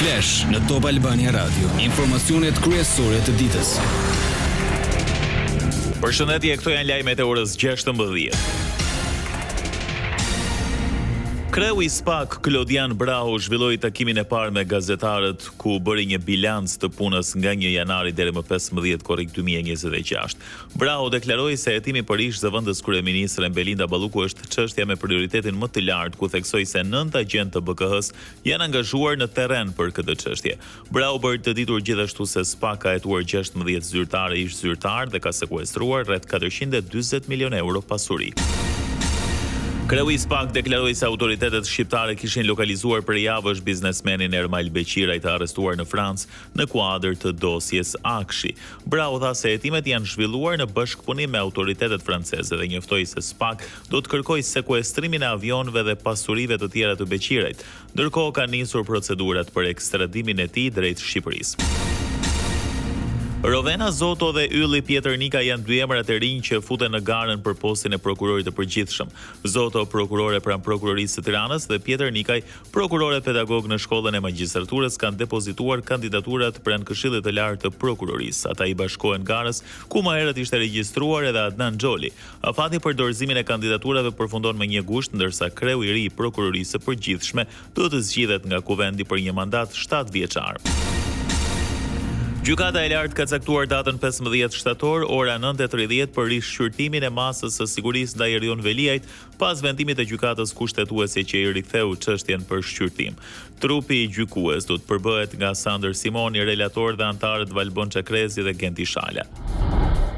Flash në Top Albania Radio. Informacionet kryesore të ditës. Përshëndetje, këto janë lajmet e orës 16. Kreu i SPAK, Klodian Brahu, zhvilloi takimin e parë me gazetarët ku bëri një bilanc të punës nga 1 janari deri më 15 korrik 2026. Brahu deklaroi se hetimi për ish zëvendës kryeministre Belinda Balluku është çështja me prioritetin më të lartë, ku theksoi se 9 agjentë të BK-s janë angazhuar në terren për këtë çështje. Brahu bëri të ditur gjithashtu se SPAK ka hetuar 16 zyrtarë ish zyrtar dhe ka sekuestruar rreth 440 milion euro pasuri. Kreu i SPAK deklaroi se autoritetet shqiptare kishin lokalizuar për javësh biznesmenin Ermal Beqiraj të arrestuar në Francë në kuadër të dosjes Akshi. Brahu tha se hetimet janë zhvilluar në bashkëpunim me autoritetet franceze dhe njoftoi se SPAK do të kërkojë sekuestrimin e avionëve dhe pasurive të tjera të Beqirajt, ndërkohë kanë nisur procedurat për ekstradimin e tij drejt Shqipërisë. Rovena Zoto dhe Ylli Pjetër Nika janë dy emrat e rinj që futen në garën për postin e prokurorit të përgjithshëm. Zoto prokurore pranë prokurorisë së Tiranës dhe Pjetër Nikaj, prokurore pedagog në shkollën e magjistraturës, kanë depozituar kandidaturat pranë Këshillit të Lartë të Prokurorisë. Ata i bashkohen garës, ku më herët ishte regjistruar edhe Adnan Xholi. Afati për dorëzimin e kandidaturave përfundon me 1 gusht, ndërsa kreu i ri i prokurorisë së përgjithshme do të zgjidhet nga kuvendi për një mandat 7 vjeçar. Gjykata e lartë ka caktuar datën 15 shtator, ora 9:30 për rishqyrtimin e masës së sigurisë ndaj Erion Veliajt pas vendimit të gjykatës kushtetuese që i riktheu çështjen për shqyrtim. Trupi i gjykues do të përbëhet nga Sander Simoni, relator dhe antarët Valbon Çakrezi dhe Genti Shala.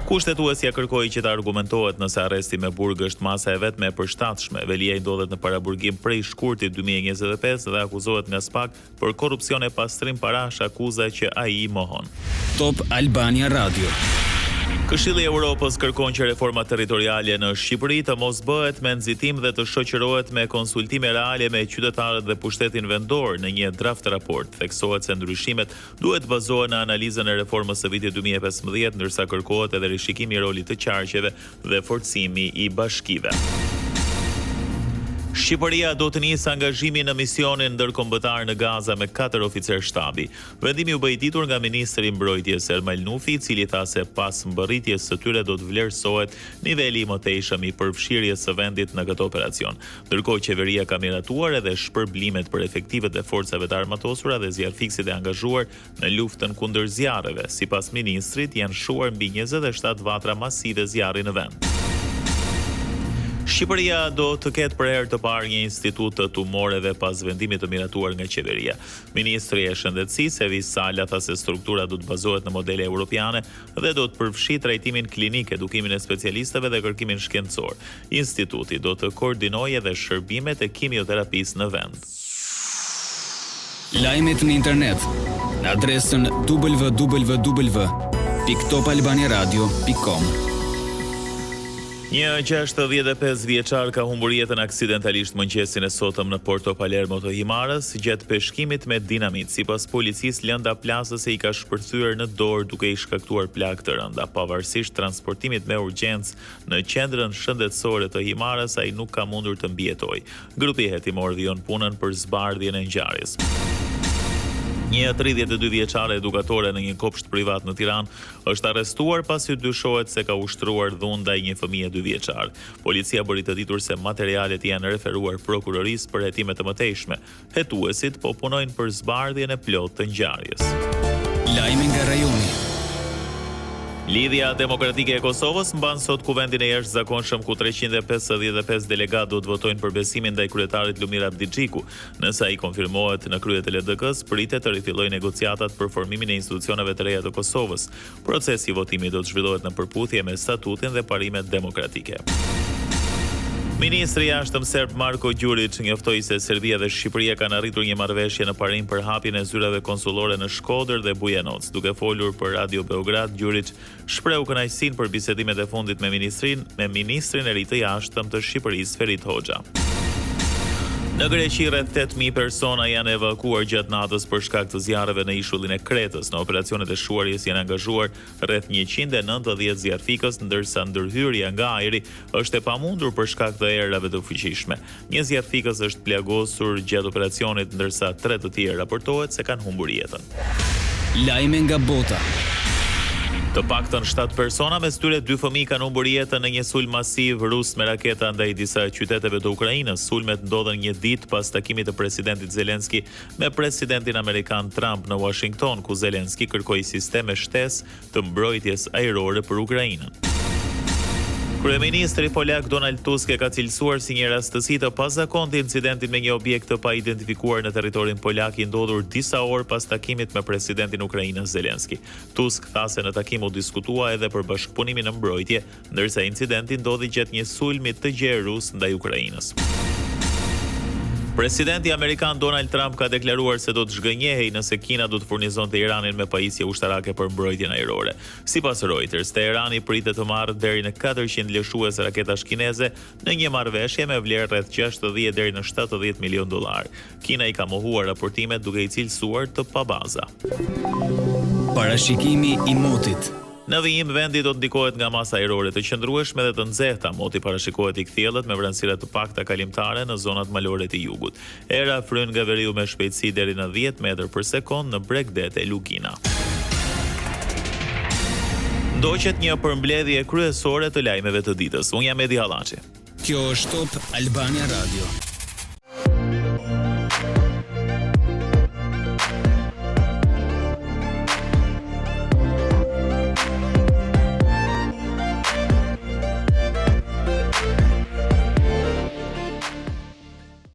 Kushtetuesja kërkoi që të argumentohet nëse arresti me burg është masa e vetme e përshtatshme. Veliaj ndodhet në paraburgim prej shkurtit 2025 dhe akuzohet nga SPAK për korrupsion e pastrim parash, akuza që ai i mohon. Top Albania Radio. Këshilli i Evropës kërkon që reforma territoriale në Shqipëri të mos bëhet me nxitim dhe të shoqërohet me konsultime reale me qytetarët dhe pushtetin vendor në një draft raport. Theksohet se ndryshimet duhet bazohen në analizën e reformës së vitit 2015, ndërsa kërkohet edhe rishikimi i rolit të qarqeve dhe forcimi i bashkive. Shqipëria do të nisë angazhimin në misionin ndërkombëtar në Gaza me 4 oficer shtabi. Vendimi u bë i ditur nga ministri i mbrojtjes Ermal Nufi, i cili tha se pas mbërritjes së tyre do të vlerësohet niveli i mëtejshëm i përfshirjes së vendit në këtë operacion. Ndërkohë qeveria ka miratuar edhe shpërblimet për efektivet e forcave të armatosura dhe zjarrfiksit e angazhuar në luftën kundër zjarreve. Sipas ministrit, janë shuar mbi 27 vatra masive zjarri në vend. Shqipëria do të ketë për herë të parë një institut të tumoreve pas vendimit të miratuar nga qeveria. Ministri e Shëndetësisë Evis Sala tha se struktura do të bazohet në modele europiane dhe do të përfshi trajtimin klinik, edukimin e specialistëve dhe kërkimin shkencor. Instituti do të koordinojë edhe shërbimet e kimioterapisë në vend. Lajmet në internet në adresën www.topalbaniaradio.com. Një 65 vjeçar ka humbur jetën aksidentalisht mëngjesin e sotëm në Porto Palermo të Himarës gjatë peshkimit me dinamit. Sipas policisë, lënda plasëse i ka shpërthyer në dorë duke i shkaktuar plagë të rënda. Pavarësisht transportimit me urgjencë në qendrën shëndetësore të Himarës, ai nuk ka mundur të mbijetojë. Grupi hetimor vijon punën për zbardhjen e ngjarjes. Një 32 vjeçare edukatore në një kopsht privat në Tiranë është arrestuar pasi dyshohet se ka ushtruar dhunë ndaj një fëmije 2 vjeçar. Policia bëri të ditur se materialet janë referuar prokurorisë për hetime të mëtejshme. Hetuesit po punojnë për zbardhjen e plotë të ngjarjes. Lajme nga rajoni. Lidhja Demokratike e Kosovës mban sot kuvendin e jashtëzakonshëm ku 355 delegatë do të votojnë për besimin ndaj kryetarit Lumir Abdixhiku. Nëse ai konfirmohet në krye të LDK-s, pritet të rifillojë negociatat për formimin e institucioneve të reja të Kosovës. Procesi i votimit do të zhvillohet në përputhje me statutin dhe parimet demokratike. Ministri i Jashtëm serb Marko Đurić njoftoi se Serbia dhe Shqipëria kanë arritur një marrëveshje në parim për hapjen e zyrave konsullore në Shkodër dhe Bujanoc. Duke folur për Radio Beograd, Đurić shprehu kënaqësinë për bisedimet e fundit me ministrin e ri të jashtëm të Shqipërisë Ferit Hoxha. Në Greqi rreth 8.000 persona janë evakuar gjatë natës për shkak të zjarreve në ishullin e Kretës. Në operacionet e shuarjes janë angazhuar rreth 190 zjarrfikës, ndërsa ndërhyrja nga ajri është e pamundur për shkak të erave të fuqishme. Një zjarrfikës është plagosur gjatë operacionit, ndërsa 3 të tjerë raportohet se kanë humbur jetën. Lajme nga bota. Të paktën 7 persona, mes tyre 2 fëmijë, kanë humbur jetën në një sulm masiv rus me raketa ndaj disa qyteteve të Ukrainës. Sulmet ndodhen një ditë pas takimit të presidentit Zelenski me presidentin amerikan Trump në Washington, ku Zelenski kërkoi sisteme shtesë të mbrojtjes ajrore për Ukrainën. Kryeministri polak Donald Tusk e ka cilësuar si një rastësi të pazakontë incidentin me një objekt të paidentifikuar në territorin polak i ndodhur disa orë pas takimit me presidentin Ukrainës Zelenski. Tusk tha se në takim u diskutua edhe për bashkëpunimin në mbrojtje, ndërsa incidenti ndodhi gjatë një sulmi të gjerë rus ndaj Ukrainës. Presidenti amerikan Donald Trump ka deklaruar se do të zhgënjehej nëse Kina do të furnizonte Iranin me pajisje ushtarake për mbrojtjen ajrore. Sipas Reuters, Teherani pritet të marrë deri në 400 lëshuese raketash kineze në një marrëveshje me vlerë rreth 60 deri në 70 milion dollar. Kina i ka mohuar raportimet duke i cilësuar të pabaza. Parashikimi i motit. Në vijim, vendi do të ndikohet nga masa ajrore të qëndrueshme dhe të nxehta. Moti parashikohet i kthjellët me vranësira të pakta kalimtare në zonat malore të jugut. Era fryn nga veriu me shpejtësi deri në 10 metër për sekond në Bregdet e Lugina. Ndoqet një përmbledhje kryesore të lajmeve të ditës. Unë jam Edi Hallaçi. Kjo është Top Albania Radio.